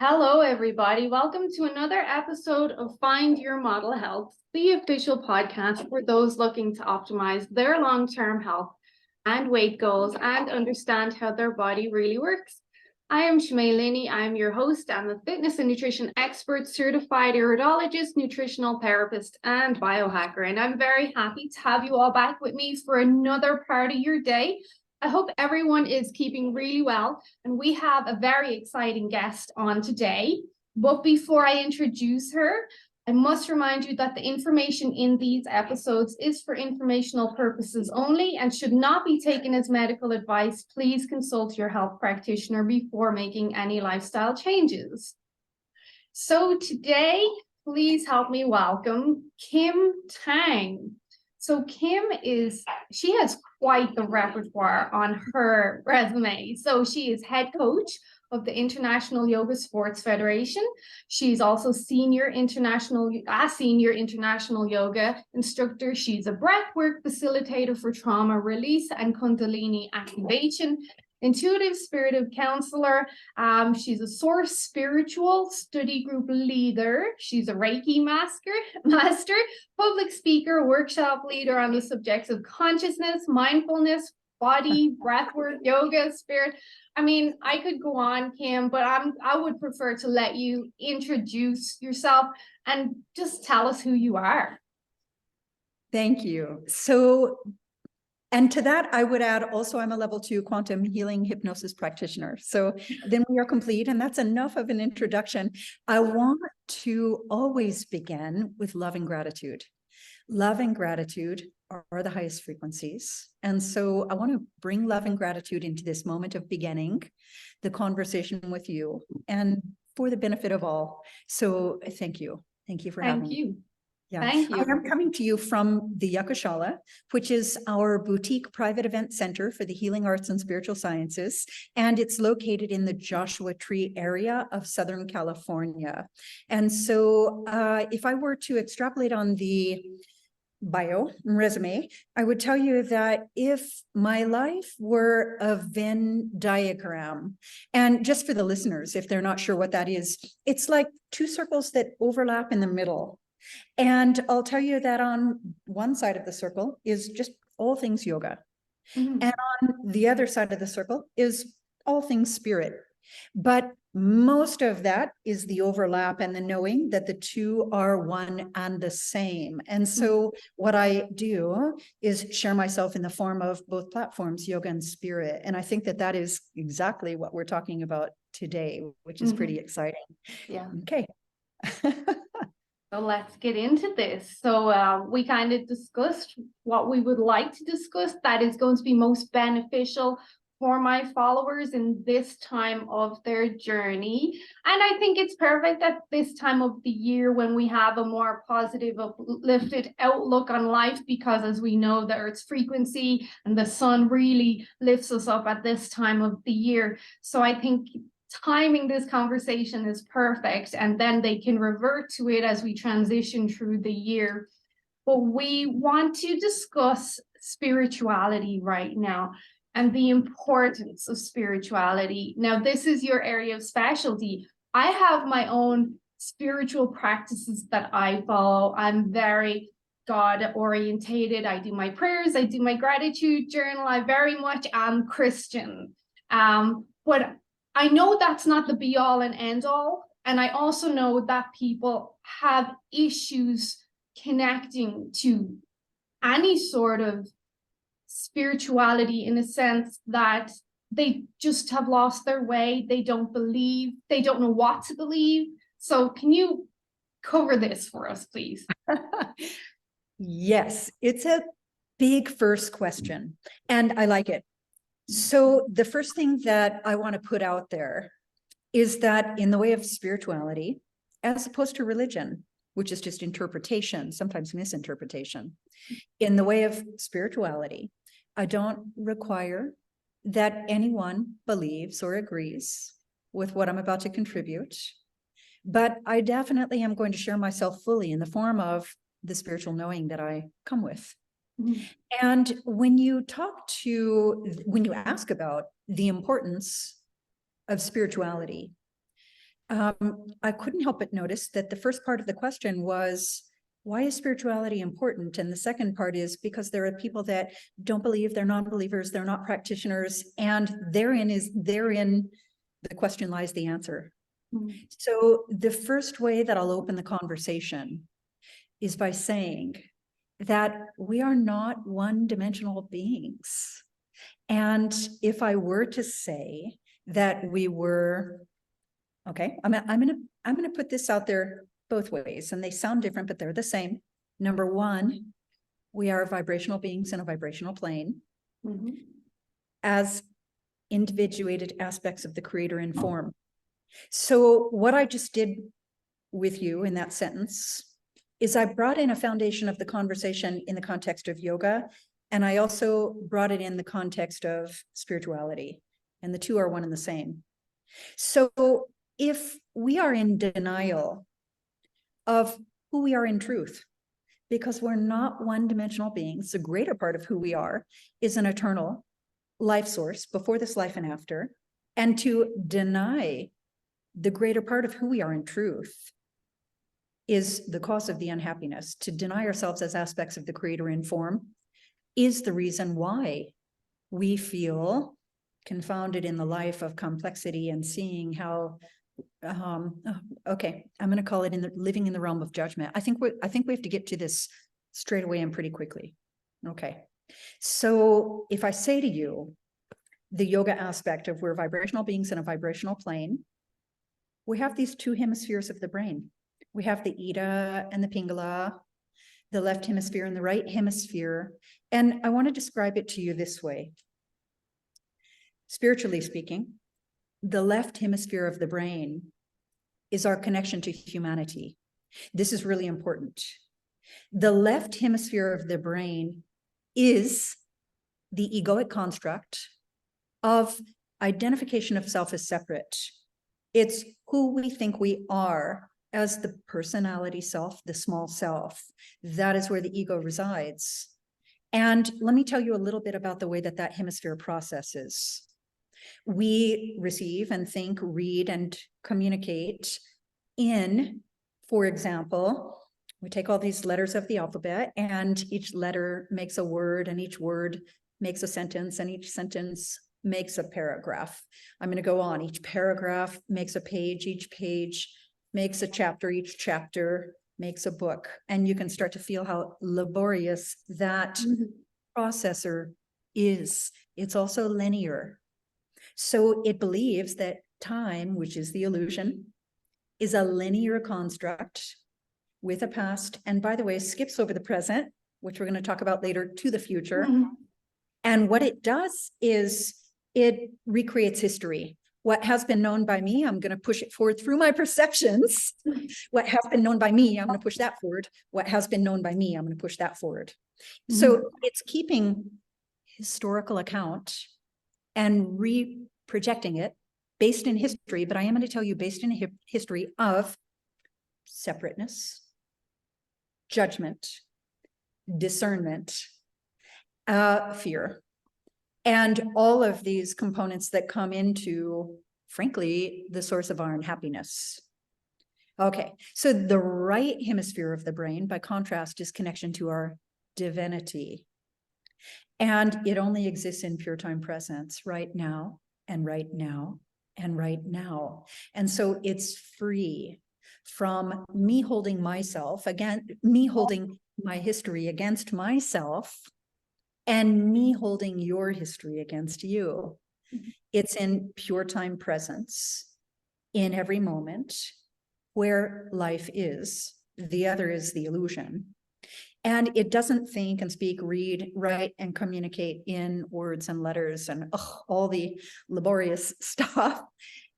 Hello, everybody. Welcome to another episode of Find Your Model Health, the official podcast for those looking to optimize their long-term health and weight goals and understand how their body really works. I am Shmay Linney. I am your host. I'm a fitness and nutrition expert, certified iridologist, nutritional therapist, and biohacker. And I'm very happy to have you all back with me for another part of your day. I hope everyone is keeping really well, and we have a very exciting guest on today. But before I introduce her, I must remind you that the information in these episodes is for informational purposes only and should not be taken as medical advice. Please consult your health practitioner before making any lifestyle changes. So today, please help me welcome Kim Tang. So she has quite the repertoire on her resume. So she is head coach of the International Yoga Sports Federation. She's also senior international yoga instructor. She's a breathwork facilitator for trauma release and Kundalini activation. Intuitive spirited counselor. She's a source spiritual study group leader. She's a Reiki master, public speaker, workshop leader on the subjects of consciousness, mindfulness, body, breathwork, yoga, spirit. I mean, I could go on, Kim, but I would prefer to let you introduce yourself and just tell us who you are. Thank you. And to that, I would add also, I'm a level 2 quantum healing hypnosis practitioner. So then we are complete, and that's enough of an introduction. I want to always begin with love and gratitude. Love and gratitude are the highest frequencies. And so I want to bring love and gratitude into this moment of beginning the conversation with you and for the benefit of all. So thank you. Thank you for having me. Thank you. Yeah. Thank you. I am coming to you from the Yakashala, which is our boutique private event center for the healing arts and spiritual sciences. And it's located in the Joshua Tree area of Southern California. And so if I were to extrapolate on the resume, I would tell you that if my life were a Venn diagram, and just for the listeners, if they're not sure what that is, it's like two circles that overlap in the middle. And I'll tell you that on one side of the circle is just all things yoga. Mm-hmm. And on the other side of the circle is all things spirit. But most of that is the overlap and the knowing that the two are one and the same. And so what I do is share myself in the form of both platforms, yoga and spirit. And I think that that is exactly what we're talking about today, which is pretty exciting. Yeah. Okay. So let's get into this. So we kind of discussed what we would like to discuss that is going to be most beneficial for my followers in this time of their journey. And I think it's perfect at this time of the year when we have a more positive, uplifted outlook on life, because as we know, the Earth's frequency and the sun really lifts us up at this time of the year. So I think timing this conversation is perfect, and then they can revert to it as we transition through the year. But we want to discuss spirituality right now and the importance of spirituality. Now, this is your area of specialty. I have my own spiritual practices that I follow. I'm very God orientated. I do my prayers, I do my gratitude journal. I very much am Christian. But I know that's not the be all and end all. And I also know that people have issues connecting to any sort of spirituality, in a sense that they just have lost their way. They don't believe, they don't know what to believe. So can you cover this for us, please? Yes, it's a big first question, and I like it. So the first thing that I want to put out there is that in the way of spirituality, as opposed to religion, which is just interpretation, sometimes misinterpretation, in the way of spirituality, I don't require that anyone believes or agrees with what I'm about to contribute, but I definitely am going to share myself fully in the form of the spiritual knowing that I come with. And when you ask about the importance of spirituality, I couldn't help but notice that the first part of the question was, why is spirituality important? And the second part is because there are people that don't believe, they're non-believers, they're not practitioners, and therein the question lies the answer. Mm. So the first way that I'll open the conversation is by saying that we are not one-dimensional beings. And if I were to say that we were, okay, I'm gonna put this out there both ways, and they sound different, but they're the same. Number one, we are vibrational beings in a vibrational plane as individuated aspects of the creator in form. So what I just did with you in that sentence is I brought in a foundation of the conversation in the context of yoga, and I also brought it in the context of spirituality, and the two are one and the same. So if we are in denial of who we are in truth, because we're not one-dimensional beings, the greater part of who we are is an eternal life source before this life and after, and to deny the greater part of who we are in truth is the cause of the unhappiness. To deny ourselves as aspects of the creator in form is the reason why we feel confounded in the life of complexity and seeing how, okay, I'm going to call it living in the realm of judgment. I think we have to get to this straight away and pretty quickly. Okay. So if I say to you, the yoga aspect of we're vibrational beings in a vibrational plane, we have these two hemispheres of the brain. We have the Ida and the Pingala, the left hemisphere and the right hemisphere. And I want to describe it to you this way. Spiritually speaking, the left hemisphere of the brain is our connection to humanity. This is really important. The left hemisphere of the brain is the egoic construct of identification of self as separate. It's who we think we are as the personality self, the small self. That is where the ego resides. And let me tell you a little bit about the way that that hemisphere processes. We receive and think, read, and communicate in, for example, we take all these letters of the alphabet, and each letter makes a word, and each word makes a sentence, and each sentence makes a paragraph. I'm going to go on. Each paragraph makes a page, each page makes a chapter, each chapter makes a book. And you can start to feel how laborious that processor is. It's also linear. So it believes that time, which is the illusion, is a linear construct with a past, and by the way, skips over the present, which we're going to talk about later, to the future. And what it does is it recreates history. What has been known by me, I'm going to push it forward through my perceptions. What has been known by me, I'm going to push that forward. What has been known by me, I'm going to push that forward. So it's keeping historical account and re-projecting it based in history, but I am going to tell you based in history of separateness, judgment, discernment, fear, and all of these components that come into, frankly, the source of our unhappiness. Okay, so the right hemisphere of the brain, by contrast, is connection to our divinity. And it only exists in pure time presence, right now, and right now, and right now. And so it's free from me holding myself, again, me holding my history against myself, and me holding your history against you. It's in pure time presence in every moment where life is. The other is the illusion. And it doesn't think and speak, read, write, and communicate in words and letters and all the laborious stuff.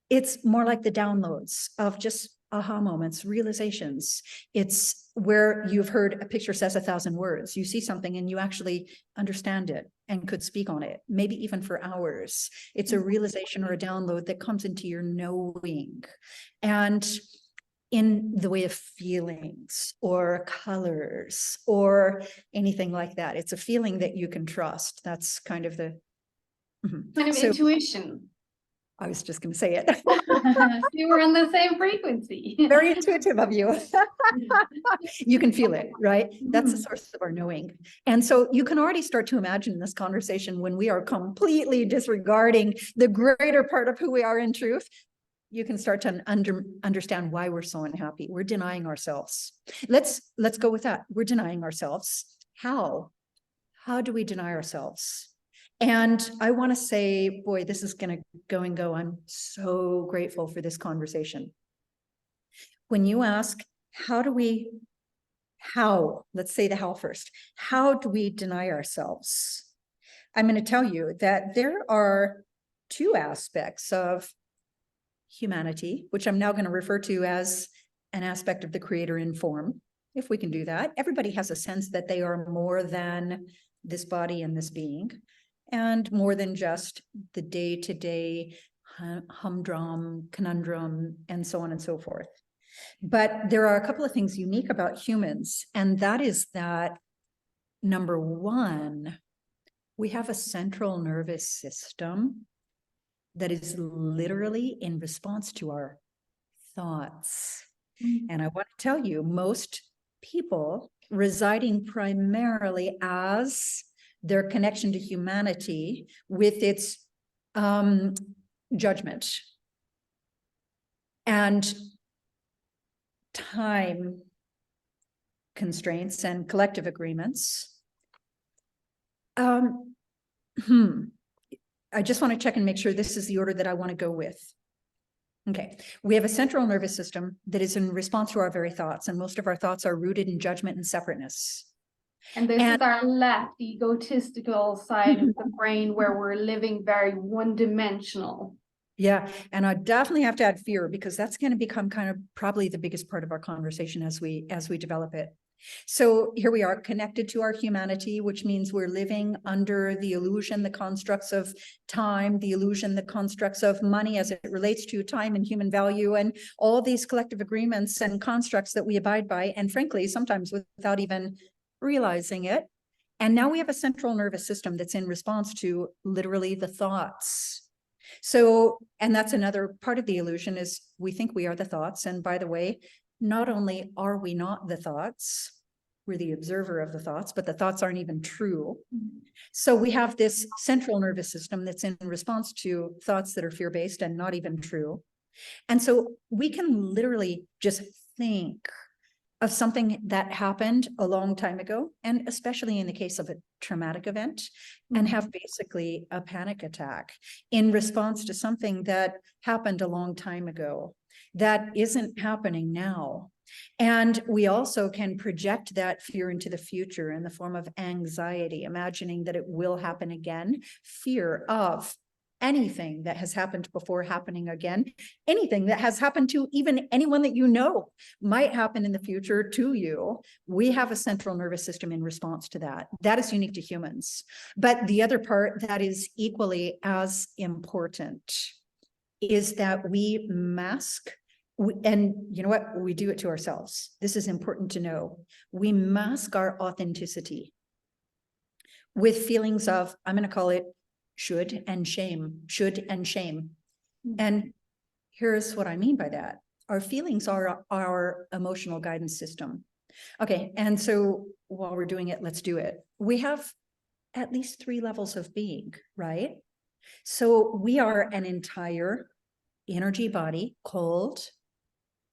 It's more like the downloads of just aha moments, realizations. It's where you've heard a picture says 1,000 words. You see something and you actually understand it and could speak on it, maybe even for hours. It's a realization or a download that comes into your knowing. And in the way of feelings or colors or anything like that. It's a feeling that you can trust. That's kind of the kind of intuition. I was just going to say it. You were on the same frequency. Very intuitive of you. You can feel it, right? That's the Mhm. source of our knowing. And so you can already start to imagine this conversation when we are completely disregarding the greater part of who we are in truth. You can start to understand why we're so unhappy. We're denying ourselves. Let's go with that. We're denying ourselves. How? How do we deny ourselves? And I want to say, boy, this is going to go and go. I'm so grateful for this conversation. When you ask, let's say the how first. How do we deny ourselves? I'm going to tell you that there are two aspects of humanity, which I'm now going to refer to as an aspect of the creator in form, if we can do that. Everybody has a sense that they are more than this body and this being, and more than just the day-to-day humdrum, conundrum, and so on and so forth. But there are a couple of things unique about humans, and that is that, number one, we have a central nervous system that is literally in response to our thoughts. And I want to tell you, most people residing primarily as their connection to humanity with its judgment and time constraints and collective agreements. I just want to check and make sure this is the order that I want to go with. Okay, we have a central nervous system that is in response to our very thoughts, and most of our thoughts are rooted in judgment and separateness. And this is our left egotistical side of the brain, where we're living very one-dimensional. Yeah, and I definitely have to add fear, because that's going to become kind of probably the biggest part of our conversation as we develop it. So here we are, connected to our humanity, which means we're living under the illusion, the constructs of time, the illusion, the constructs of money as it relates to time and human value, and all these collective agreements and constructs that we abide by, and frankly, sometimes without even realizing it. And now we have a central nervous system that's in response to literally the thoughts. So, and that's another part of the illusion, is we think we are the thoughts. And by the way, not only are we not the thoughts, we're the observer of the thoughts, but the thoughts aren't even true. So we have this central nervous system that's in response to thoughts that are fear-based and not even true. And so we can literally just think of something that happened a long time ago, and especially in the case of a traumatic event, and have basically a panic attack in response to something that happened a long time ago that isn't happening now. And we also can project that fear into the future in the form of anxiety, imagining that it will happen again, fear of anything that has happened before happening again, anything that has happened to even anyone that you know might happen in the future to you. We have a central nervous system in response to that. That is unique to humans. But the other part that is equally as important is that we mask, and you know what? We do it to ourselves. This is important to know. We mask our authenticity with feelings of, I'm going to call it should and shame, should and shame. And here's what I mean by that. Our feelings are our emotional guidance system. Okay, and so while we're doing it, let's do it. We have at least 3 levels of being, right? So we are an entire energy body called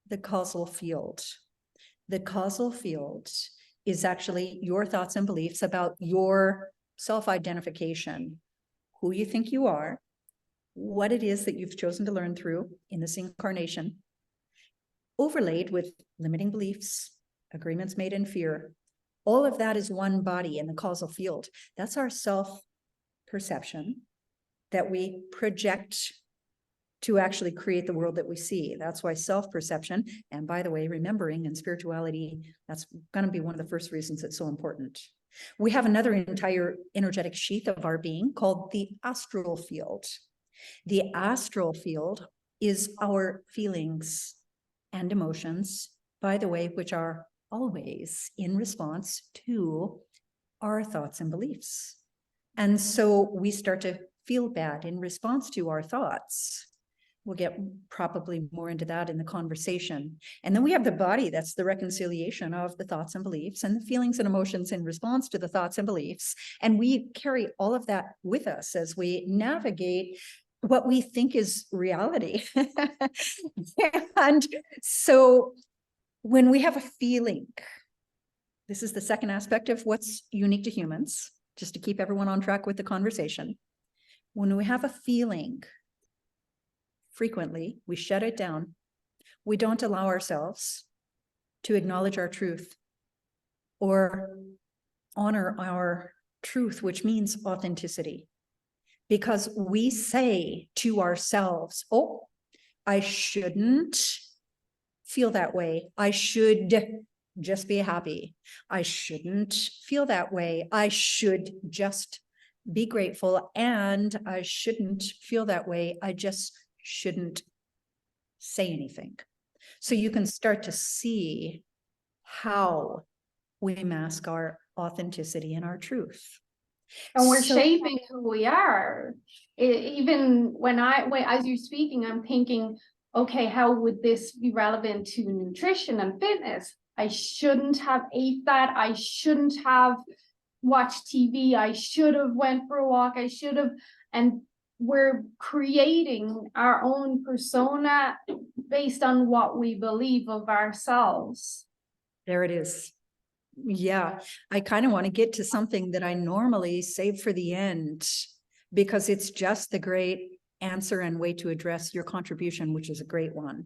the causal field. The causal field is actually your thoughts and beliefs about your self-identification, who you think you are, what it is that you've chosen to learn through in this incarnation, overlaid with limiting beliefs, agreements made in fear. All of that is one body in the causal field. That's our self-perception that we project to actually create the world that we see. That's why self-perception, and by the way, remembering and spirituality, that's going to be one of the first reasons it's so important. We have another entire energetic sheath of our being called the astral field. The astral field is our feelings and emotions, by the way, which are always in response to our thoughts and beliefs. And so we start to feel bad in response to our thoughts. We'll get probably more into that in the conversation. And then we have the body. That's the reconciliation of the thoughts and beliefs and the feelings and emotions in response to the thoughts and beliefs. And we carry all of that with us as we navigate what we think is reality. And so when we have a feeling, this is the second aspect of what's unique to humans, just to keep everyone on track with the conversation. When we have a feeling, frequently, we shut it down. We don't allow ourselves to acknowledge our truth or honor our truth, which means authenticity. Because we say to ourselves, oh, I shouldn't feel that way. I should just be happy. I shouldn't feel that way. I should just be grateful. And I shouldn't feel that way. I just shouldn't say anything. So you can start to see how we mask our authenticity and our truth. And we're shaping who we are. Even when as you're speaking, I'm thinking, okay, how would this be relevant to nutrition and fitness? I shouldn't have ate that. I shouldn't have watched TV. I should have went for a walk. I should have, and we're creating our own persona based on what we believe of ourselves. There it is. Yeah, I kind of want to get to something that I normally save for the end, because it's just the great answer and way to address your contribution, which is a great one.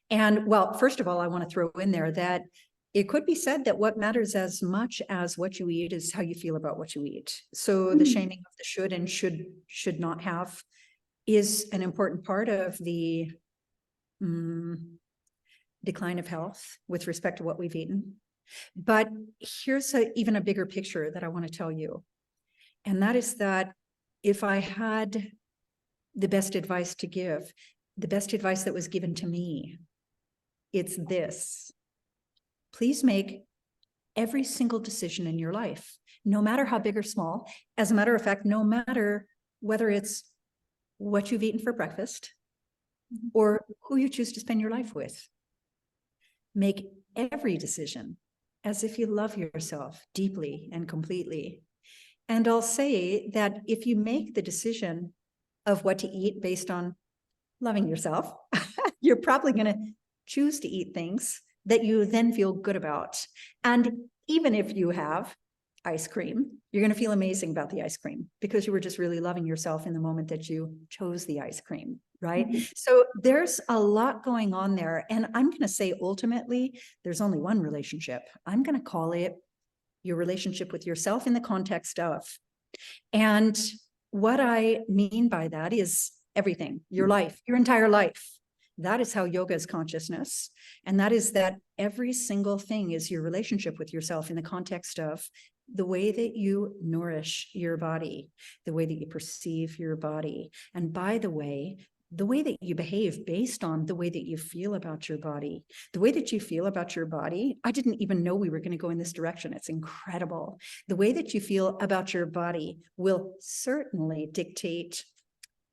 And well, first of all, I want to throw in there that it could be said that what matters as much as what you eat is how you feel about what you eat. So the shaming of the should and should not have is an important part of the decline of health with respect to what we've eaten. But here's even a bigger picture that I want to tell you. And that is that if I had the best advice to give, the best advice that was given to me, it's this. Please make every single decision in your life, no matter how big or small. As a matter of fact, no matter whether it's what you've eaten for breakfast or who you choose to spend your life with, make every decision as if you love yourself deeply and completely. And I'll say that if you make the decision of what to eat based on loving yourself, you're probably going to choose to eat things that you then feel good about. And even if you have ice cream, you're going to feel amazing about the ice cream because you were just really loving yourself in the moment that you chose the ice cream, right? So there's a lot going on there. And I'm going to say, ultimately, there's only one relationship. I'm going to call it your relationship with yourself in the context of. And what I mean by that is everything, your life, your entire life. That is how yoga is consciousness. And that is that every single thing is your relationship with yourself in the context of the way that you nourish your body, the way that you perceive your body. And by the way that you behave based on the way that you feel about your body, the way that you feel about your body. I didn't even know we were going to go in this direction. It's incredible. The way that you feel about your body will certainly dictate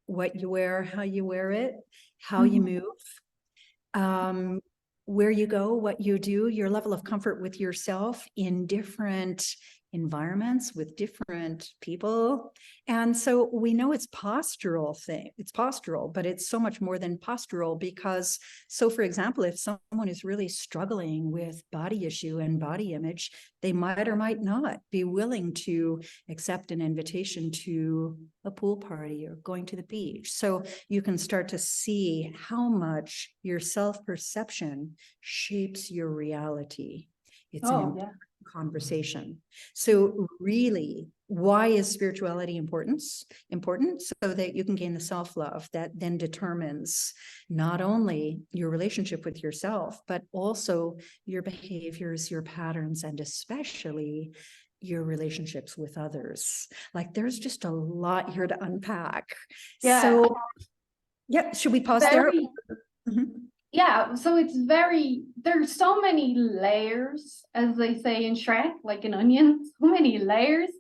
what you wear, how you wear it, how you move, where you go, what you do, your level of comfort with yourself in different environments with different people. And so we know it's postural thing. It's postural, but it's so much more than postural because, so for example, if someone is really struggling with body issue and body image, they might or might not be willing to accept an invitation to a pool party or going to the beach. So you can start to see how much your self-perception shapes your reality. It's an important conversation. So really, why is spirituality important? So that you can gain the self-love that then determines not only your relationship with yourself, but also your behaviors, your patterns, and especially your relationships with others. Like there's just a lot here to unpack. Yeah. So yeah, should we pause there? Yeah, so there's so many layers, as they say in Shrek, like an onion, so many layers.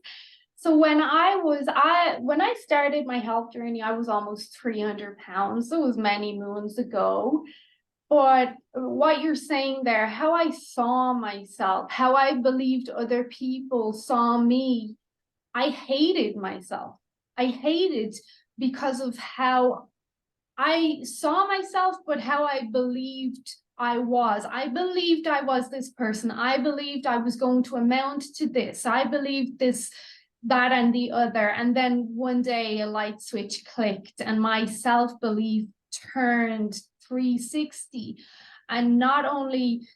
So when I started my health journey, I was almost 300 pounds. So it was many moons ago. But what you're saying there, how I saw myself, how I believed other people saw me, I hated myself. I hated because of how I saw myself, but how I believed I was. I believed I was this person. I believed I was going to amount to this. I believed this, that, and the other. And then one day a light switch clicked and my self-belief turned 360. And not only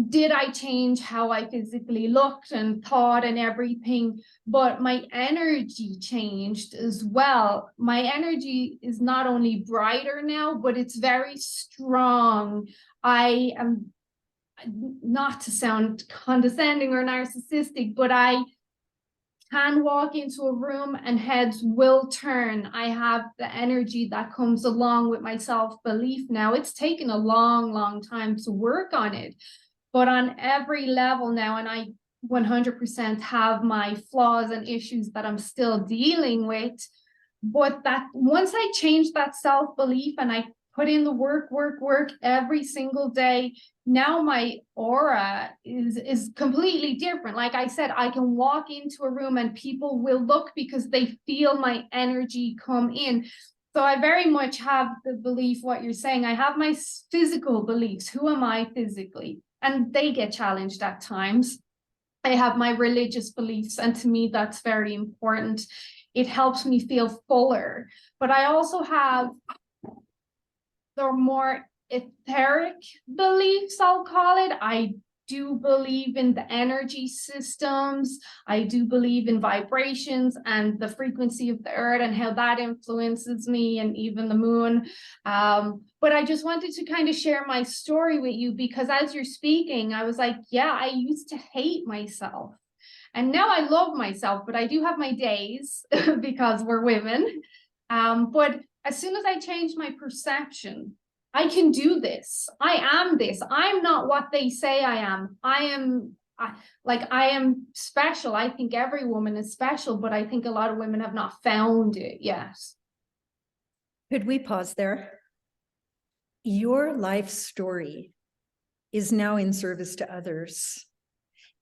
did I change how I physically looked and thought and everything, but my energy changed as well. My energy is not only brighter now, but it's very strong. I am, not to sound condescending or narcissistic, but I can walk into a room and heads will turn. I have the energy that comes along with my self-belief now. It's taken a long, long time to work on it, but on every level now, and I 100% have my flaws and issues that I'm still dealing with, but that once I changed that self-belief and I put in the work every single day, now my aura is completely different. Like I said, I can walk into a room and people will look because they feel my energy come in. So I very much have the belief, what you're saying, I have my physical beliefs. Who am I physically? And they get challenged at times. I have my religious beliefs, and to me, that's very important. It helps me feel fuller. But I also have the more etheric beliefs, I'll call it. I do believe in the energy systems. I do believe in vibrations and the frequency of the earth and how that influences me, and even the moon. But I just wanted to kind of share my story with you, because as you're speaking, I was like, yeah, I used to hate myself. And now I love myself, but I do have my days because we're women. But as soon as I change my perception, I can do this. I am this. I'm not what they say I am. I am special. I think every woman is special, but I think a lot of women have not found it yet. Could we pause there? Your life story is now in service to others.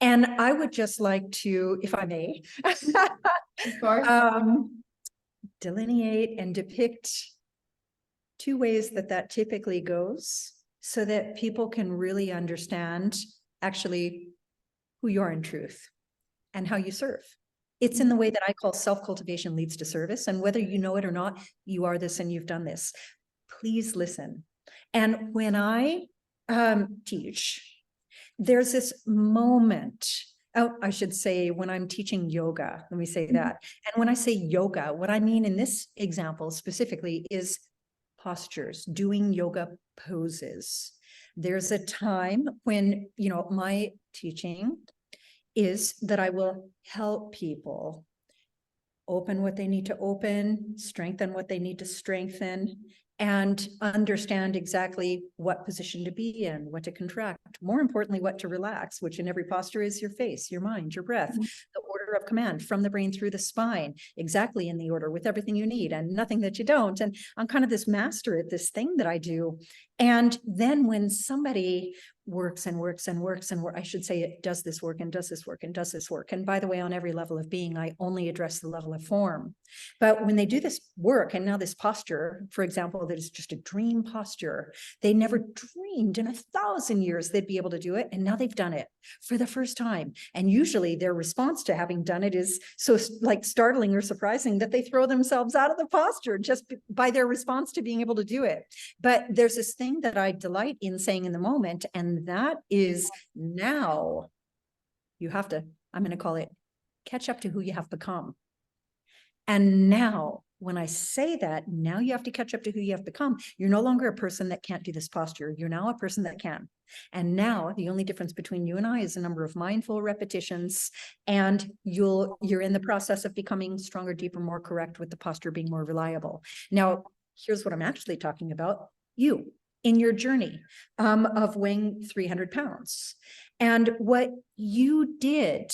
And I would just like to, if I may, Of course. delineate and depict two ways that typically goes, so that people can really understand actually who you are in truth and how you serve. It's in the way that I call self-cultivation leads to service. And whether you know it or not, you are this and you've done this. Please listen. And when I teach, there's this moment. Oh, I should say when I'm teaching yoga, let me say that. And when I say yoga, what I mean in this example specifically is postures, doing yoga poses. There's a time when, my teaching is that I will help people open what they need to open, strengthen what they need to strengthen, and understand exactly what position to be in, what to contract, more importantly, what to relax, which in every posture is your face, your mind, your breath, the order of command from the brain through the spine, exactly in the order with everything you need and nothing that you don't. And I'm kind of this master at this thing that I do. And then when somebody works and works and works and I should say it does this work and does this work and does this work. And by the way, on every level of being, I only address the level of form. But when they do this work and now this posture, for example, that is just a dream posture, they never dreamed in 1,000 years they'd be able to do it. And now they've done it for the first time. And usually their response to having done it is so like startling or surprising that they throw themselves out of the posture just by their response to being able to do it. But there's this thing that I delight in saying in the moment, and that is now you have to, I'm going to call it catch up to who you have become. And now when I say that, now you have to catch up to who you have become. You're no longer a person that can't do this posture. You're now a person that can. And now the only difference between you and I is a number of mindful repetitions, and you're in the process of becoming stronger, deeper, more correct, with the posture being more reliable. Now, here's what I'm actually talking about. You in your journey of weighing 300 pounds. And what you did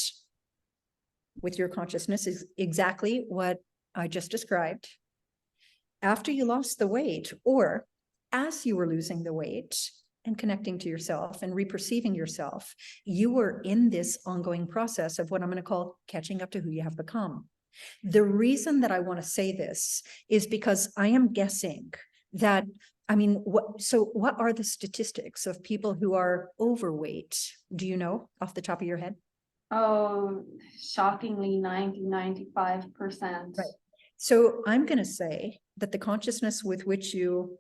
with your consciousness is exactly what I just described. After you lost the weight, or as you were losing the weight and connecting to yourself and reperceiving yourself, you were in this ongoing process of what I'm going to call catching up to who you have become. The reason that I want to say this is because I am guessing that, I mean, what are the statistics of people who are overweight? Do you know off the top of your head? Oh, shockingly 95%. Right. So I'm going to say that the consciousness with which you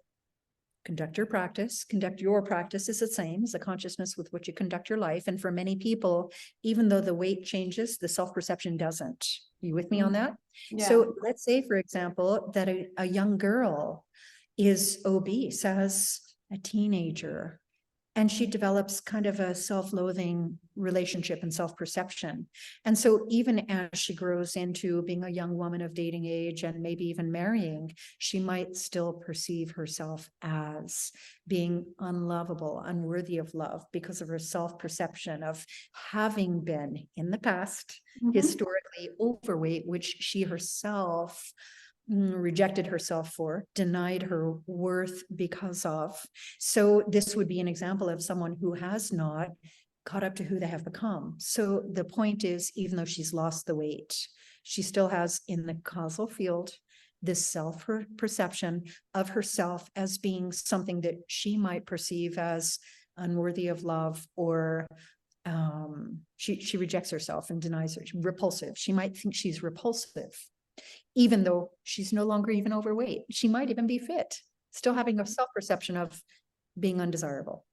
conduct your practice is the same as the consciousness with which you conduct your life. And for many people, even though the weight changes, the self-perception doesn't. You with me on that? Yeah. So let's say, for example, that a young girl is obese as a teenager, and she develops kind of a self-loathing relationship and self-perception. And so even as she grows into being a young woman of dating age and maybe even marrying, she might still perceive herself as being unlovable, unworthy of love, because of her self-perception of having been in the past historically overweight, which she herself rejected herself for, denied her worth because of. So this would be an example of someone who has not caught up to who they have become. So the point is, even though she's lost the weight, she still has in the causal field this self-perception of herself as being something that she might perceive as unworthy of love, or she rejects herself and denies her. Repulsive. She might think she's repulsive, even though she's no longer even overweight. She might even be fit, still having a self-perception of being undesirable.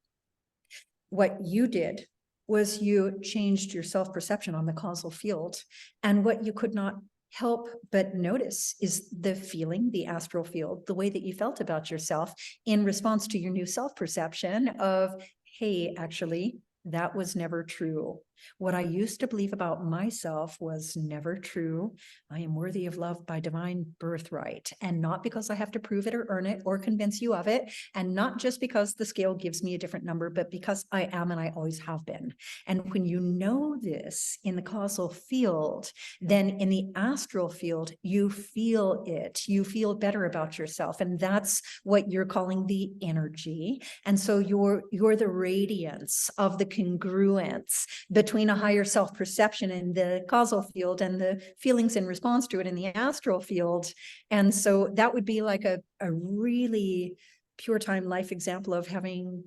What you did was you changed your self-perception on the causal field. And what you could not help but notice is the feeling, the astral field, the way that you felt about yourself in response to your new self-perception of, hey, actually, that was never true. What I used to believe about myself was never true. I am worthy of love by divine birthright, and not because I have to prove it or earn it or convince you of it, and not just because the scale gives me a different number, but because I am and I always have been. And when you know this in the causal field, then in the astral field, you feel it. You feel better about yourself, and that's what you're calling the energy. And so you're the radiance of the congruence between a higher self-perception in the causal field and the feelings in response to it in the astral field. And so that would be like a really pure time life example of having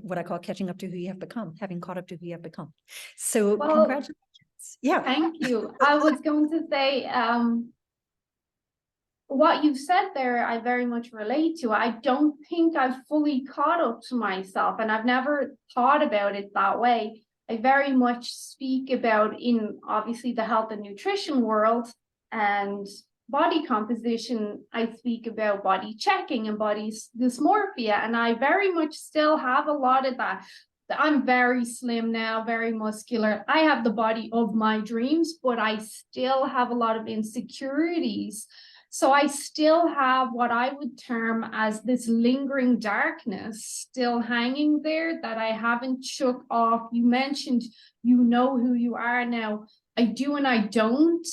what I call catching up to who you have become, having caught up to who you have become. So congratulations. Yeah. Thank you. I was going to say, what you've said there, I very much relate to. I don't think I've fully caught up to myself, and I've never thought about it that way. I very much speak about, in obviously the health and nutrition world and body composition, I speak about body checking and body dysmorphia, and I very much still have a lot of that. I'm very slim now, very muscular. I have the body of my dreams, but I still have a lot of insecurities. So I still have what I would term as this lingering darkness still hanging there that I haven't shook off. You mentioned, you know who you are now. I do and I don't.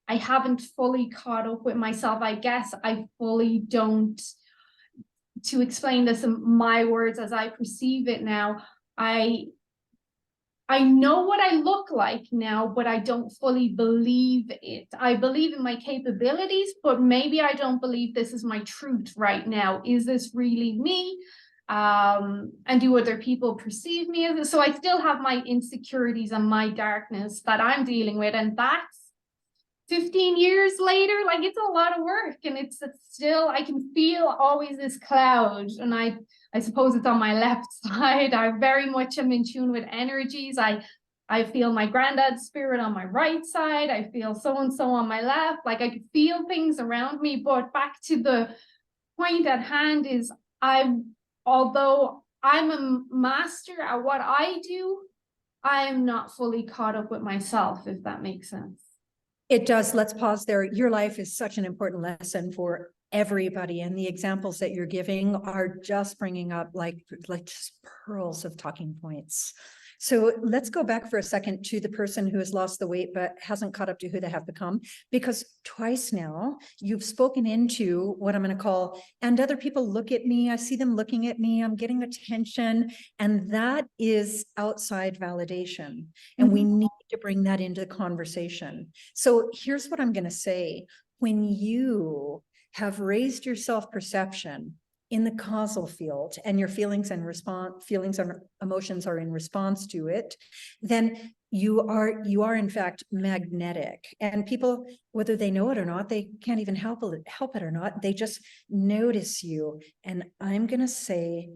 I haven't fully caught up with myself. I guess I fully don't. To explain this in my words as I perceive it now, I know what I look like now, but I don't fully believe it. I believe in my capabilities, but maybe I don't believe this is my truth right now. Is this really me? And do other people perceive me as this? So I still have my insecurities and my darkness that I'm dealing with. And that's 15 years later, like it's a lot of work, and it's still, I can feel always this cloud, and I suppose it's on my left side. I very much am in tune with energies. I feel my granddad's spirit on my right side. I feel so-and-so on my left. Like I could feel things around me. But back to the point at hand is, although I'm a master at what I do, I am not fully caught up with myself, if that makes sense. It does. Let's pause there. Your life is such an important lesson for everybody, and the examples that you're giving are just bringing up like just pearls of talking points. So let's go back for a second to the person who has lost the weight but hasn't caught up to who they have become, because twice now you've spoken into what I'm going to call, and other people look at me, I see them looking at me, I'm getting attention, and that is outside validation. And we need to bring that into the conversation. So here's what I'm going to say. When you have raised your self-perception in the causal field and your feelings and emotions are in response to it, then you are in fact magnetic. And people, whether they know it or not, they can't even help it or not, they just notice you. And I'm going to say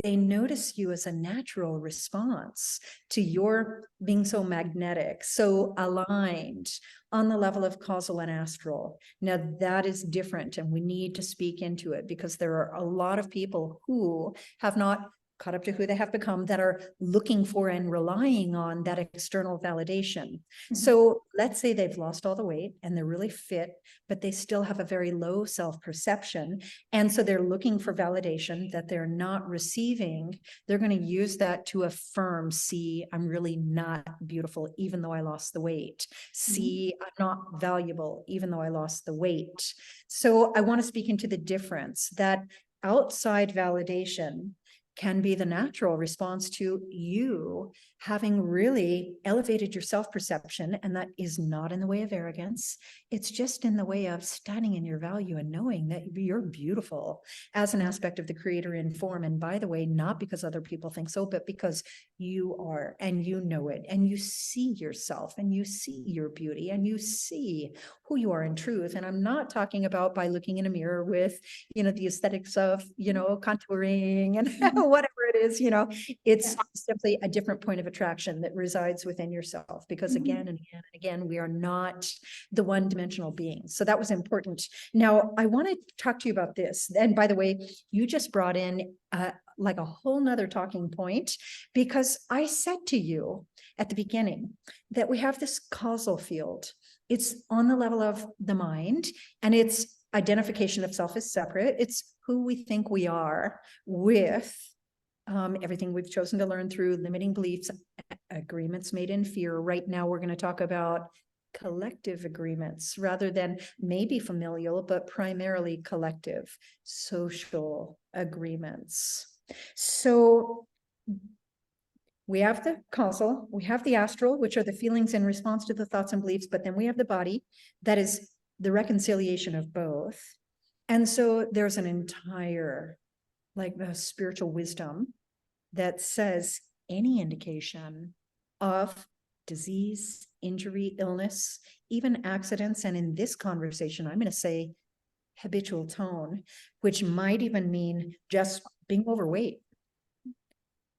they notice you as a natural response to your being so magnetic, so aligned on the level of causal and astral. Now that is different, and we need to speak into it, because there are a lot of people who have not caught up to who they have become that are looking for and relying on that external validation. So let's say they've lost all the weight and they're really fit, but they still have a very low self-perception. And so they're looking for validation that they're not receiving. They're going to use that to affirm, see, I'm really not beautiful, even though I lost the weight. See, I'm not valuable, even though I lost the weight. So I want to speak into the difference that outside validation can be the natural response to you having really elevated your self-perception. And that is not in the way of arrogance. It's just in the way of standing in your value and knowing that you're beautiful as an aspect of the creator in form. And by the way, not because other people think so, but because you are, and you know it, and you see yourself, and you see your beauty, and you see who you are in truth. And I'm not talking about by looking in a mirror with, the aesthetics of, contouring and whatever it is, it's simply a different point of attraction that resides within yourself, because again and again and again, we are not the one-dimensional beings. So that was important. Now, I want to talk to you about this. And by the way, you just brought in like a whole nother talking point, because I said to you at the beginning that we have this causal field. It's on the level of the mind, and it's identification of self as separate. It's who we think we are with everything we've chosen to learn through limiting beliefs, agreements made in fear. Right now, we're going to talk about collective agreements rather than maybe familial, but primarily collective social agreements. So we have the causal, we have the astral, which are the feelings in response to the thoughts and beliefs, but then we have the body, that is the reconciliation of both. And so there's an entire, like, the spiritual wisdom that says any indication of disease, injury, illness, even accidents, and in this conversation, I'm going to say habitual tone, which might even mean just being overweight,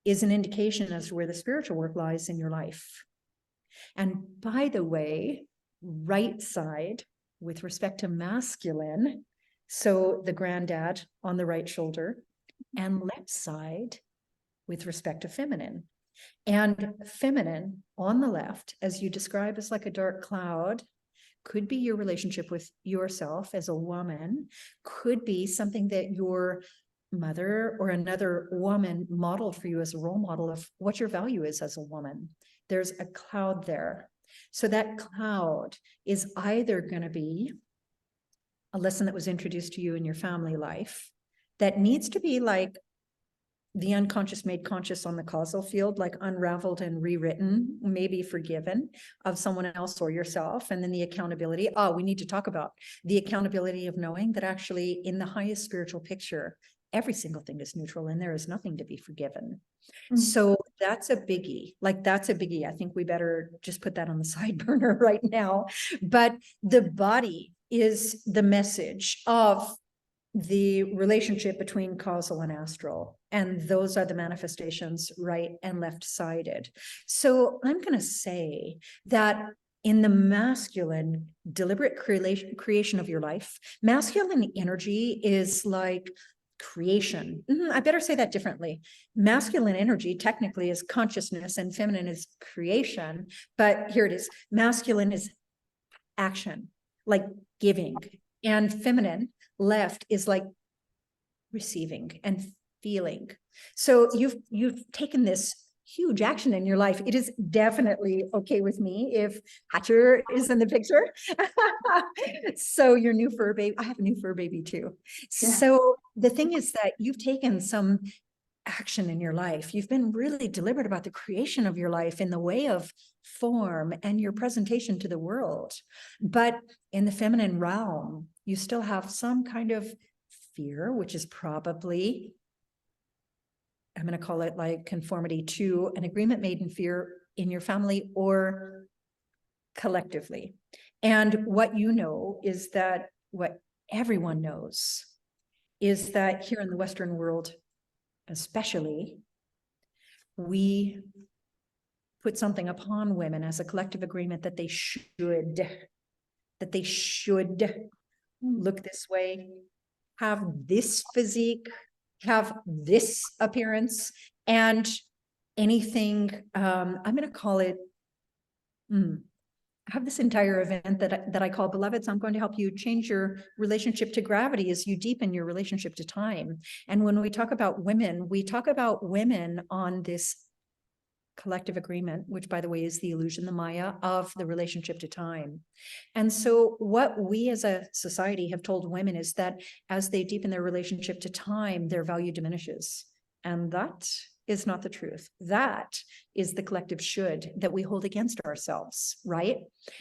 is an indication as to where the spiritual work lies in your life. And by the way, right side with respect to masculine, so the granddad on the right shoulder, and left side with respect to feminine. And feminine on the left, as you describe, as like a dark cloud, could be your relationship with yourself as a woman, could be something that your mother or another woman modeled for you as a role model of what your value is as a woman. There's a cloud there. So that cloud is either going to be a lesson that was introduced to you in your family life that needs to be like the unconscious made conscious on the causal field, like unraveled and rewritten, maybe forgiven of someone else or yourself. And then the accountability. We need to talk about the accountability of knowing that actually in the highest spiritual picture, every single thing is neutral and there is nothing to be forgiven. So that's a biggie. Like, that's a biggie. I think we better just put that on the side burner right now. But the body is the message of the relationship between causal and astral. And those are the manifestations, right and left-sided. So I'm going to say that in the masculine deliberate creation of your life, masculine energy is like creation. I better say that differently. Masculine energy technically is consciousness and feminine is creation. But here it is. Masculine is action, like giving, and feminine left is like receiving and feeling. So you've taken this huge action in your life. It is definitely okay with me if Hatcher is in the picture. So your new fur baby, I have a new fur baby too. Yeah. So the thing is that you've taken some action in your life. You've been really deliberate about the creation of your life in the way of form and your presentation to the world. But in the feminine realm, you still have some kind of fear, which is probably, I'm going to call it like conformity to an agreement made in fear in your family or collectively. And what you know is that what everyone knows is that here in the Western world, especially, we put something upon women as a collective agreement that they should look this way, have this physique, have this appearance, and anything, I'm going to call it, I have this entire event that I call Beloveds. I'm going to help you change your relationship to gravity as you deepen your relationship to time. And when we talk about women, we talk about women on this collective agreement, which by the way is the illusion, the Maya of the relationship to time. And so what we as a society have told women is that as they deepen their relationship to time, their value diminishes. And that is not the truth. That is the collective should that we hold against ourselves, right?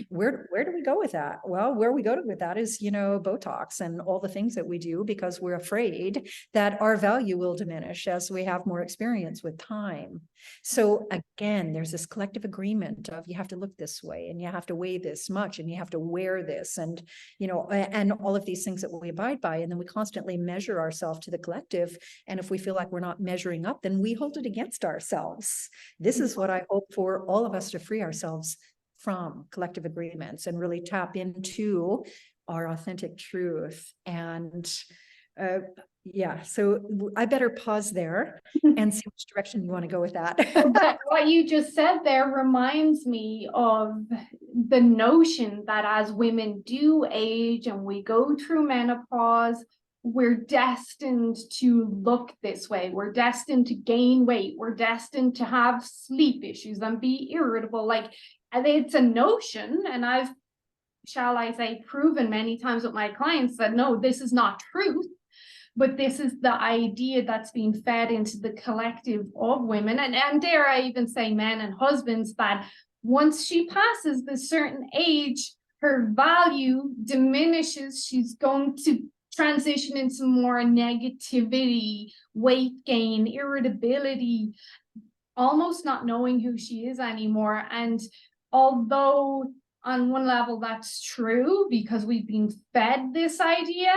Where do we go with that? Well, where we go with that is, Botox and all the things that we do because we're afraid that our value will diminish as we have more experience with time. So again, there's this collective agreement of you have to look this way and you have to weigh this much and you have to wear this and, and all of these things that we abide by. And then we constantly measure ourselves to the collective. And if we feel like we're not measuring up, then we hold it against ourselves. This is what I hope for all of us to free ourselves from collective agreements and really tap into our authentic truth. And so I better pause there and see which direction you want to go with that. But what you just said there reminds me of the notion that as women do age and we go through menopause, we're destined to look this way. We're destined to gain weight. We're destined to have sleep issues and be irritable. And it's a notion, and I've, shall I say, proven many times with my clients that no, this is not truth. But this is the idea that's being fed into the collective of women, and dare I even say men and husbands, that once she passes this certain age, her value diminishes. She's going to transition into more negativity, weight gain, irritability, almost not knowing who she is anymore. And although on one level that's true because we've been fed this idea,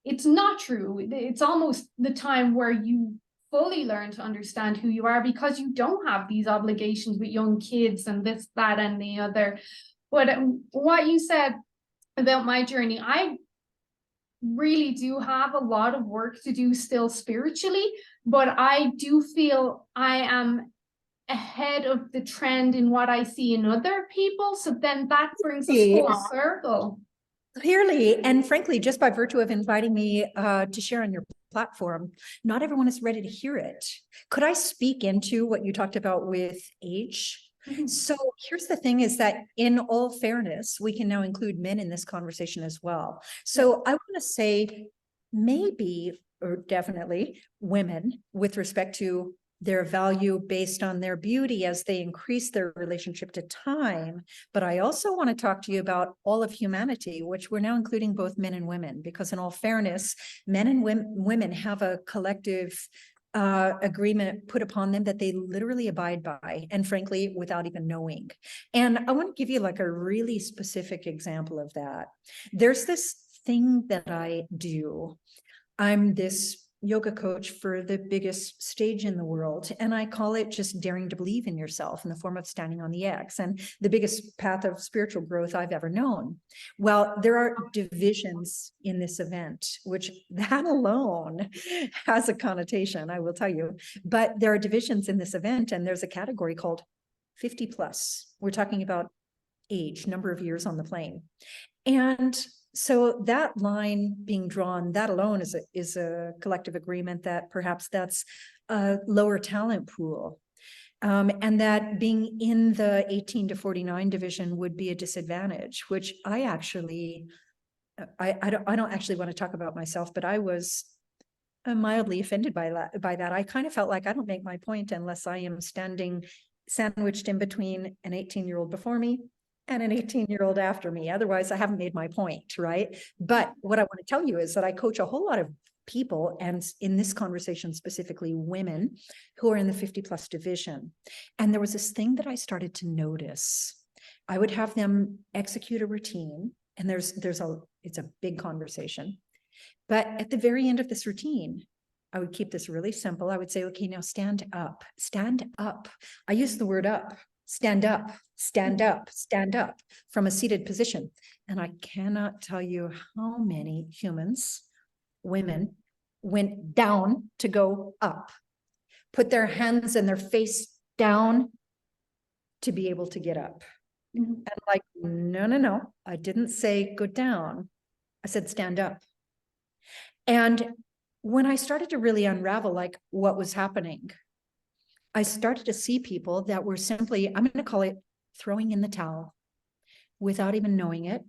it's not true. It's almost the time where you fully learn to understand who you are because you don't have these obligations with young kids and this, that, and the other. But what you said about my journey, I really do have a lot of work to do still spiritually, but I do feel I am ahead of the trend in what I see in other people. So then that brings us full circle. Clearly, and frankly, just by virtue of inviting me to share on your platform, not everyone is ready to hear it. Could I speak into what you talked about with age? Mm-hmm. So here's the thing is that in all fairness, we can now include men in this conversation as well. So I want to say maybe, or definitely women with respect to their value based on their beauty as they increase their relationship to time. But I also want to talk to you about all of humanity, which we're now including both men and women, because in all fairness, men and women have a collective agreement put upon them that they literally abide by, and frankly, without even knowing. And I want to give you like a really specific example of that. There's this thing that I do. I'm this yoga coach for the biggest stage in the world. And I call it just daring to believe in yourself in the form of standing on the X, and the biggest path of spiritual growth I've ever known. Well, there are divisions in this event, which that alone has a connotation, I will tell you. But there are divisions in this event, and there's a category called 50 plus. We're talking about age, number of years on the plane. And so that line being drawn, that alone is a collective agreement that perhaps that's a lower talent pool. And that being in the 18 to 49 division would be a disadvantage, which I actually, I don't actually want to talk about myself, but I was mildly offended by that. I kind of felt like I don't make my point unless I am standing sandwiched in between an 18-year-old before me and an 18-year-old after me. Otherwise, I haven't made my point, right? But what I want to tell you is that I coach a whole lot of people, and in this conversation specifically women who are in the 50 plus division. And there was this thing that I started to notice. I would have them execute a routine, and it's a big conversation. But at the very end of this routine, I would keep this really simple. I would say, okay, now stand up, stand up. I use the word up, stand up, stand up, stand up from a seated position. And I cannot tell you how many humans, women, went down to go up, put their hands and their face down to be able to get up. Mm-hmm. And like, no, I didn't say go down. I said stand up. And when I started to really unravel like what was happening, I started to see people that were simply, I'm going to call it throwing in the towel without even knowing it,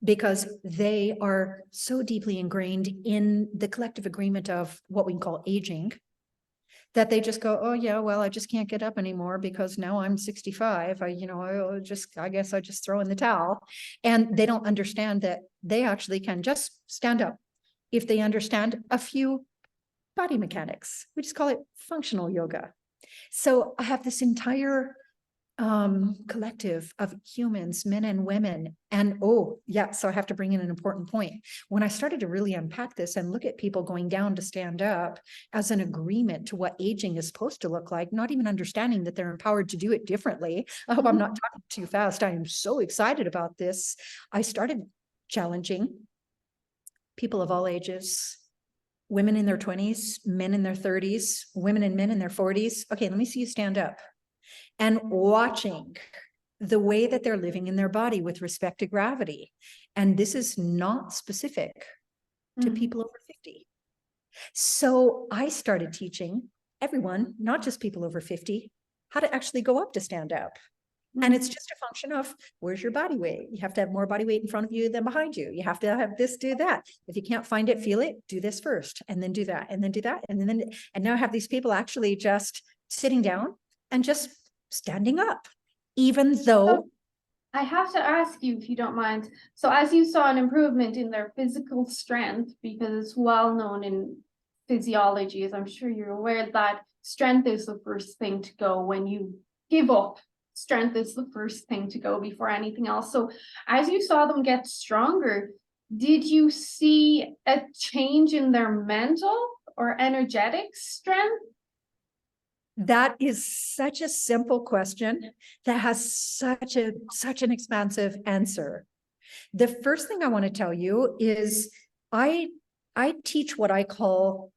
because they are so deeply ingrained in the collective agreement of what we can call aging, that they just go, oh yeah, well, I just can't get up anymore because now I'm 65. I guess I just throw in the towel. And they don't understand that they actually can just stand up if they understand a few body mechanics. We just call it functional yoga. So I have this entire collective of humans, men and women. And so I have to bring in an important point. When I started to really unpack this and look at people going down to stand up as an agreement to what aging is supposed to look like, not even understanding that they're empowered to do it differently. I hope I'm not talking too fast. I am so excited about this. I started challenging people of all ages, women in their 20s, men in their 30s, women and men in their 40s. Okay, let me see you stand up. And watching the way that they're living in their body with respect to gravity. And this is not specific to people over 50. So I started teaching everyone, not just people over 50, how to actually go up to stand up. And it's just a function of where's your body weight? You have to have more body weight in front of you than behind you. You have to have this, do that. If you can't find it, feel it, do this first, and then do that, and then do that. And now I have these people actually just sitting down and just standing up, even though. I have to ask you, if you don't mind. So as you saw an improvement in their physical strength, because it's well known in physiology, as I'm sure you're aware, that strength is the first thing to go when you give up. Strength is the first thing to go before anything else. So as you saw them get stronger, did you see a change in their mental or energetic strength? That is such a simple question that has such an expansive answer. The first thing I want to tell you is I teach what I call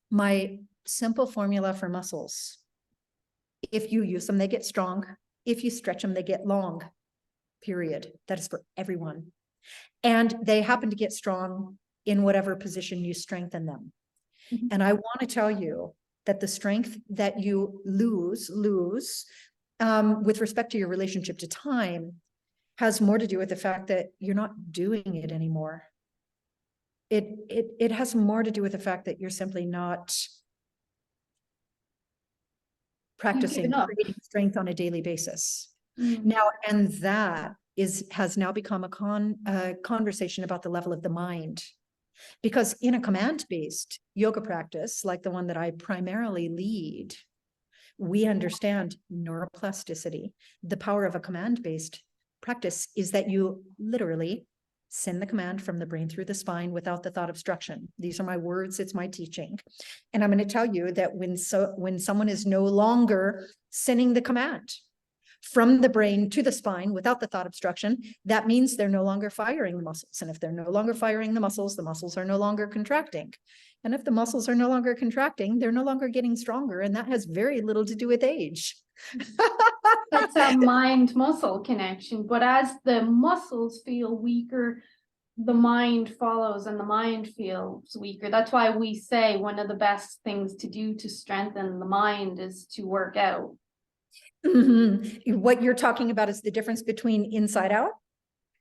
my simple formula for muscles. If you use them, they get strong. If you stretch them, they get long, period. That is for everyone. And they happen to get strong in whatever position you strengthen them. Mm-hmm. And I want to tell you that the strength that you lose with respect to your relationship to time has more to do with the fact that you're not doing it anymore. It has more to do with the fact that you're simply not practicing creating strength on a daily basis. Now, and that has now become a conversation about the level of the mind. Because in a command-based yoga practice, like the one that I primarily lead, we understand neuroplasticity. The power of a command-based practice is that you literally send the command from the brain through the spine without the thought obstruction. These are my words, it's my teaching. And I'm going to tell you that when someone is no longer sending the command from the brain to the spine without the thought obstruction, that means they're no longer firing the muscles. And if they're no longer firing the muscles are no longer contracting. And if the muscles are no longer contracting, they're no longer getting stronger. And that has very little to do with age. That's a mind-muscle connection. But as the muscles feel weaker, the mind follows and the mind feels weaker. That's why we say one of the best things to do to strengthen the mind is to work out. What you're talking about is the difference between inside out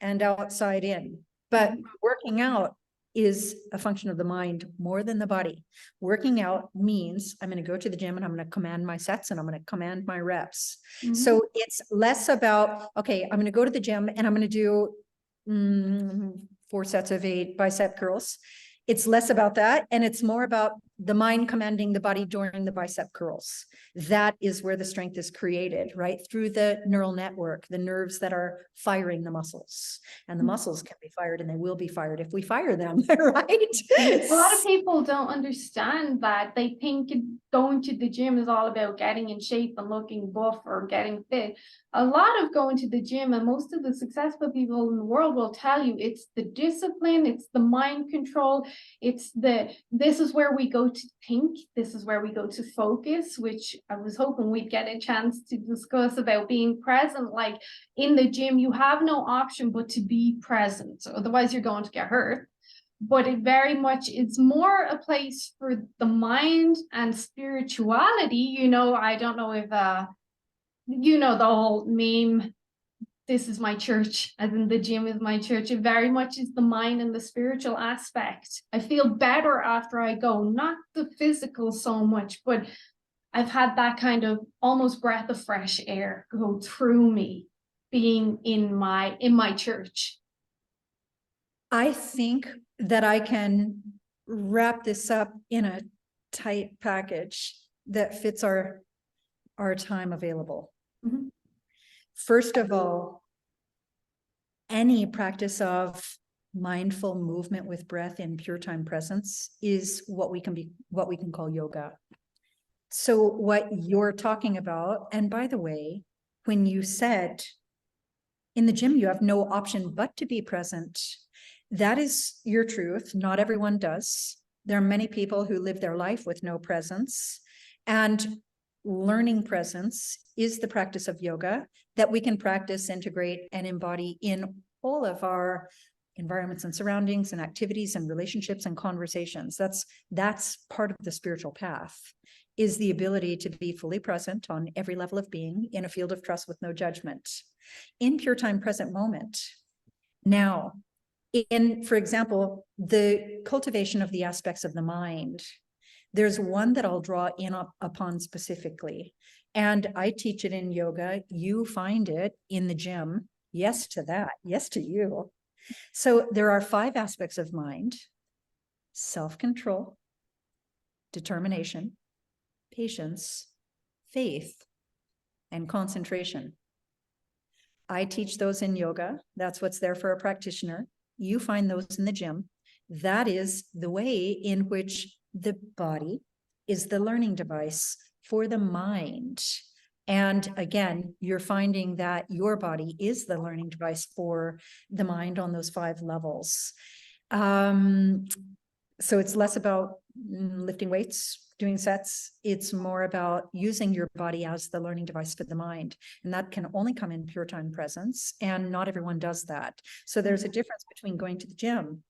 and outside in. But working out is a function of the mind more than the body. Working out means I'm going to go to the gym and I'm going to command my sets and I'm going to command my reps. So it's less about, okay, I'm going to go to the gym and I'm going to do 4 sets of 8 bicep curls. It's less about that. And it's more about the mind commanding the body during the bicep curls. That is where the strength is created, right? Through the neural network, the nerves that are firing the muscles. And the muscles can be fired and they will be fired if we fire them, right? A lot of people don't understand that. They think going to the gym is all about getting in shape and looking buff or getting fit. A lot of going to the gym, and most of the successful people in the world will tell you, it's the discipline, it's the mind control, it's this is where we go to think, this is where we go to focus, which I was hoping we'd get a chance to discuss about being present. Like in the gym, you have no option but to be present, otherwise you're going to get hurt. But it very much, it's more a place for the mind and spirituality. I don't know if the whole meme, this is my church, as in the gym is my church. It very much is the mind and the spiritual aspect. I feel better after I go, not the physical so much, but I've had that kind of almost breath of fresh air go through me being in my church. I think that I can wrap this up in a tight package that fits our time available. First of all, any practice of mindful movement with breath in pure time presence is what we can call yoga. So what you're talking about, and by the way, when you said in the gym you have no option but to be present, that is your truth. Not everyone does. There are many people who live their life with no presence, and learning presence is the practice of yoga that we can practice, integrate, and embody in all of our environments and surroundings and activities and relationships and conversations. That's part of the spiritual path, is the ability to be fully present on every level of being in a field of trust with no judgment, in pure time present moment. Now, for example, the cultivation of the aspects of the mind, there's one that I'll draw in upon specifically, and I teach it in yoga. You find it in the gym. Yes to that. Yes to you. So there are 5 aspects of mind: self-control, determination, patience, faith, and concentration. I teach those in yoga. That's what's there for a practitioner. You find those in the gym. That is the way in which the body is the learning device for the mind. And again, you're finding that your body is the learning device for the mind on those 5 levels. So it's less about lifting weights, doing sets. It's more about using your body as the learning device for the mind. And that can only come in pure time presence. And not everyone does that. So there's a difference between going to the gym,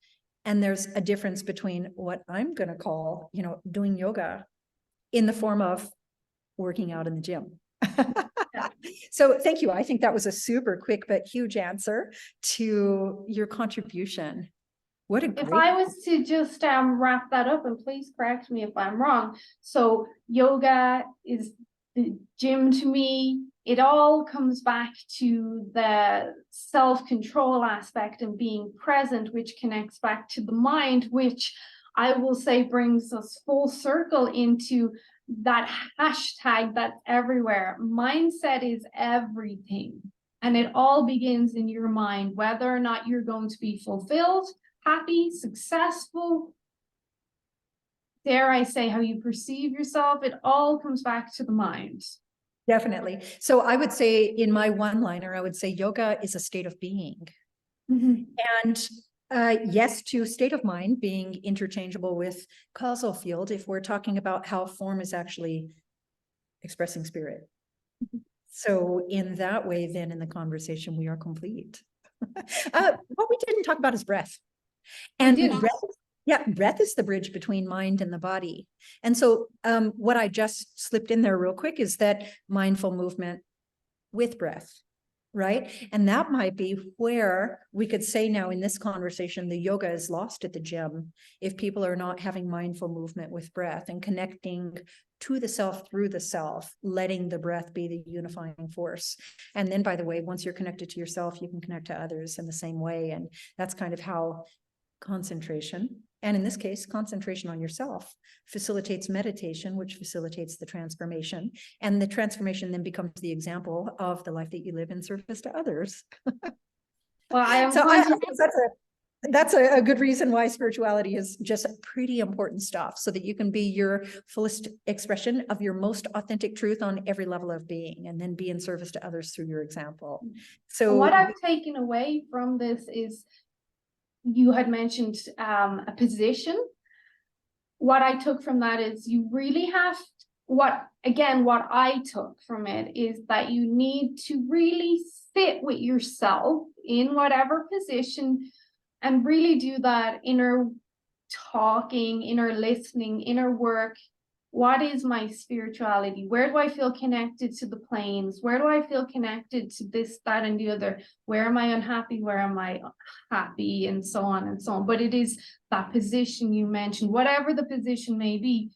and there's a difference between what I'm going to call, doing yoga in the form of working out in the gym. So thank you. I think that was a super quick but huge answer to your contribution. What a great... If I was to just wrap that up, and please correct me if I'm wrong. So yoga is the gym to me. It all comes back to the self-control aspect and being present, which connects back to the mind, which I will say brings us full circle into that hashtag that's everywhere. Mindset is everything. And it all begins in your mind, whether or not you're going to be fulfilled, happy, successful, dare I say, how you perceive yourself. It all comes back to the mind. Definitely. So I would say, in my one-liner, I would say yoga is a state of being. And yes, to state of mind being interchangeable with causal field, if we're talking about how form is actually expressing spirit. So in that way, then in the conversation, we are complete. What we didn't talk about is breath. And breath, Yeah, breath is the bridge between mind and the body. And so what I just slipped in there real quick is that mindful movement with breath, right? And that might be where we could say now in this conversation, the yoga is lost at the gym if people are not having mindful movement with breath and connecting to the self through the self, letting the breath be the unifying force. And then, by the way, once you're connected to yourself, you can connect to others in the same way. And that's kind of how concentration, and in this case, concentration on yourself, facilitates meditation, which facilitates the transformation. And the transformation then becomes the example of the life that you live in service to others. Well, I am So going to that's a good reason why spirituality is just pretty important stuff, so that you can be your fullest expression of your most authentic truth on every level of being, and then be in service to others through your example. So what I've taken away from this is, you had mentioned a position. What I took from that is you really have, what I took from it is that you need to really sit with yourself in whatever position and really do that inner talking, inner listening, inner work. What is my spirituality? Where do I feel connected to the planes? Where do I feel connected to this, that, and the other? Where am I unhappy? Where am I happy? And so on and so on. But it is that position you mentioned, whatever the position may be,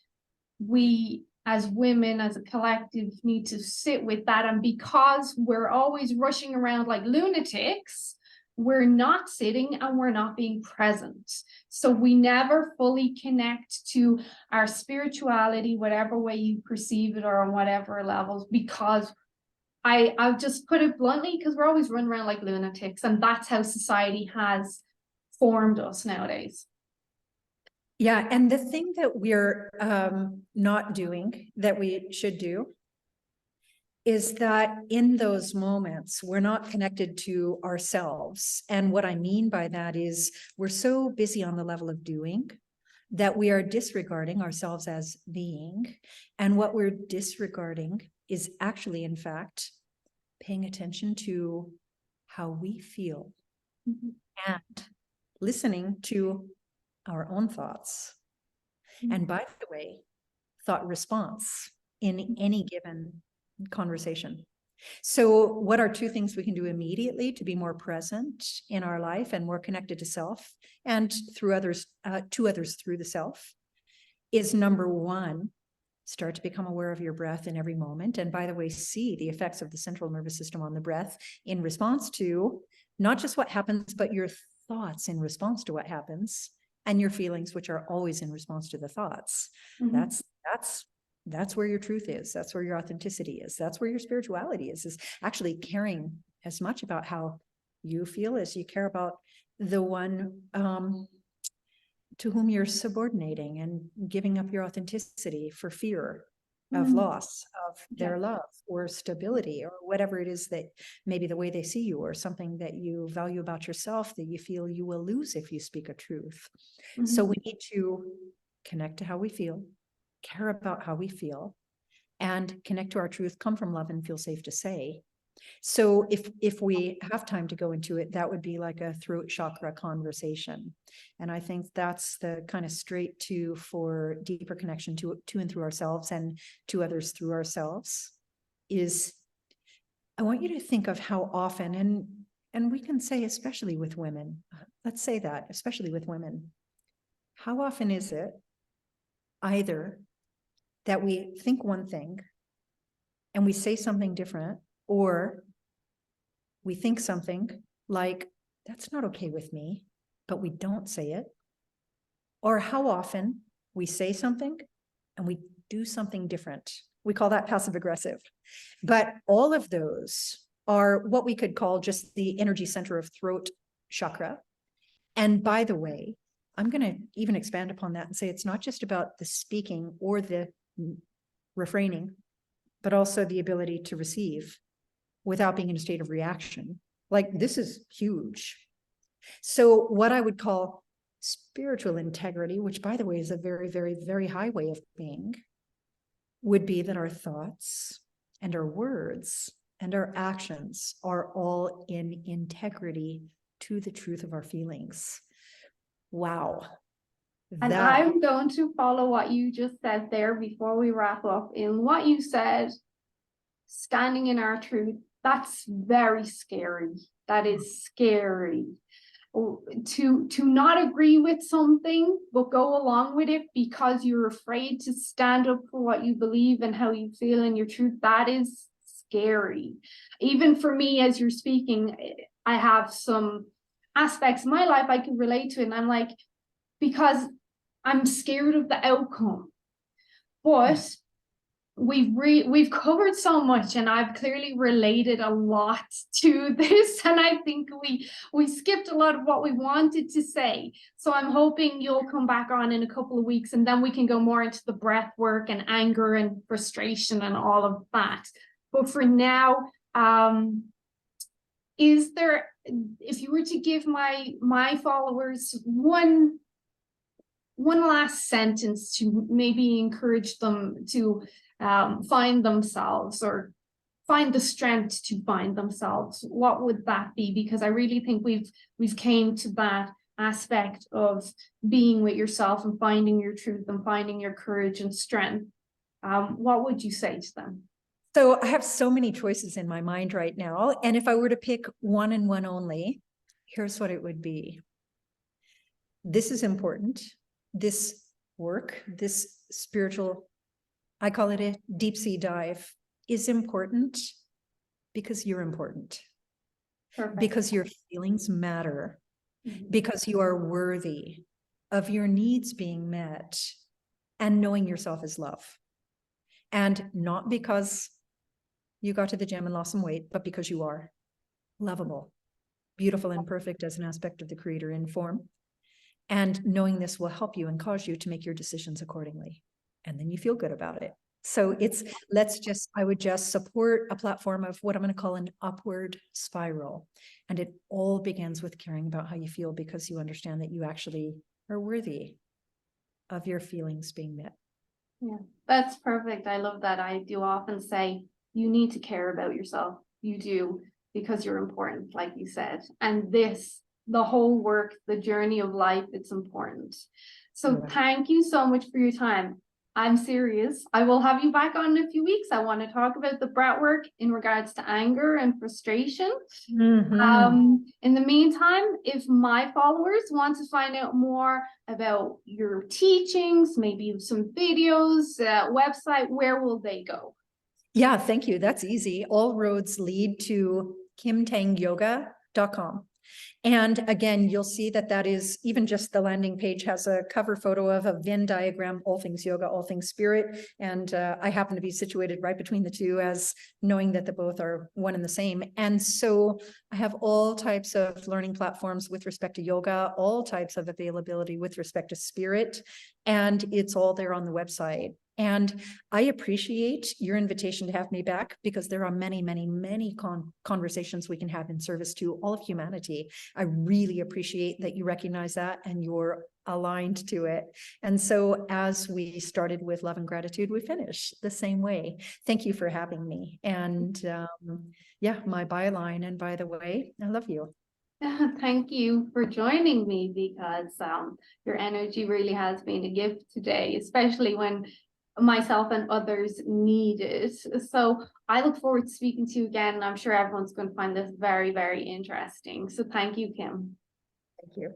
we as women, as a collective, need to sit with that. And because we're always rushing around like lunatics, we're not sitting and we're not being present. So we never fully connect to our spirituality, whatever way you perceive it or on whatever levels, because I'll just put it bluntly, because we're always running around like lunatics, and that's how society has formed us nowadays. yeah, and the thing that we're not doing that we should do is that in those moments, we're not connected to ourselves. And what I mean by that is we're so busy on the level of doing that we are disregarding ourselves as being. And what we're disregarding is actually, in fact, paying attention to how we feel and listening to our own thoughts. And by the way, thought response in any given conversation. So what are two things we can do immediately to be more present in our life and more connected to self and through others, to others through the self? Is number one, start to become aware of your breath in every moment. And by the way, see the effects of the central nervous system on the breath in response to not just what happens, but your thoughts in response to what happens, and your feelings, which are always in response to the thoughts. That's where your truth is. That's where your authenticity is. That's where your spirituality is actually caring as much about how you feel as you care about the one to whom you're subordinating and giving up your authenticity for fear of loss of their love or stability or whatever it is that maybe the way they see you or something that you value about yourself that you feel you will lose if you speak a truth. So we need to connect to how we feel, care about how we feel, and connect to our truth, come from love and feel safe to say. So if we have time to go into it, that would be like a throat chakra conversation. And I think that's the kind of straight to for deeper connection to and through ourselves and to others through ourselves is, I want you to think of how often, and we can say especially with women, let's say that, especially with women, how often is it either that we think one thing and we say something different, or we think something like, that's not okay with me, but we don't say it. Or how often we say something and we do something different. We call that passive aggressive. But all of those are what we could call just the energy center of throat chakra. And by the way, I'm going to even expand upon that and say it's not just about the speaking or the refraining, but also the ability to receive without being in a state of reaction. Like, this is huge. So what I would call spiritual integrity, which by the way is a very, very, very high way of being, would be that our thoughts and our words and our actions are all in integrity to the truth of our feelings. Wow. And That, I'm going to follow what you just said there before we wrap up. In what you said, standing in our truth, that's very scary. That is scary. To not agree with something, but go along with it because you're afraid to stand up for what you believe and how you feel in your truth, that is scary. Even for me, as you're speaking, I have some aspects of my life I can relate to, and I'm like, because I'm scared of the outcome. But we've covered so much, and I've clearly related a lot to this, and I think we skipped a lot of what we wanted to say. So I'm hoping you'll come back on in a couple of weeks, and then we can go more into the breath work and anger and frustration and all of that. But for now, is there, if you were to give my followers one last sentence to maybe encourage them to find themselves or find the strength to find themselves, what would that be? Because I really think we've came to that aspect of being with yourself and finding your truth and finding your courage and strength. What would you say to them? so I have so many choices in my mind right now. And if I were to pick one and one only, here's what it would be. This is important. This work, this spiritual, I call it a deep sea dive, is important because you're important. Perfect. Because your feelings matter, because you are worthy of your needs being met and knowing yourself as love. And not because you got to the gym and lost some weight, but because you are lovable, beautiful, and perfect as an aspect of the Creator in form. And knowing this will help you and cause you to make your decisions accordingly. And then you feel good about it. So it's, I would just support a platform of what I'm going to call an upward spiral. And it all begins with caring about how you feel, because you understand that you actually are worthy of your feelings being met. Yeah, that's perfect. I love that. I do often say, you need to care about yourself. You do, because you're important, like you said. And the whole work, the journey of life, it's important. So Thank you so much for your time. I'm serious. I will have you back on in a few weeks. I want to talk about the breath work in regards to anger and frustration. In the meantime, if my followers want to find out more about your teachings, maybe some videos, website, where will they go? Yeah, thank you. That's easy. All roads lead to kimtangyoga.com. And again, you'll see that is even just the landing page has a cover photo of a Venn diagram, all things yoga, all things spirit. And I happen to be situated right between the two, as knowing that the both are one and the same. And so I have all types of learning platforms with respect to yoga, all types of availability with respect to spirit. And it's all there on the website. And I appreciate your invitation to have me back, because there are many, many, many conversations we can have in service to all of humanity. I really appreciate that you recognize that and you're aligned to it. And so as we started with love and gratitude, we finish the same way. Thank you for having me. And yeah, my byline, and by the way, I love you. Thank you for joining me, because your energy really has been a gift today, especially when myself and others need it. So I look forward to speaking to you again. I'm sure everyone's going to find this very, very interesting. So thank you, Kim. Thank you.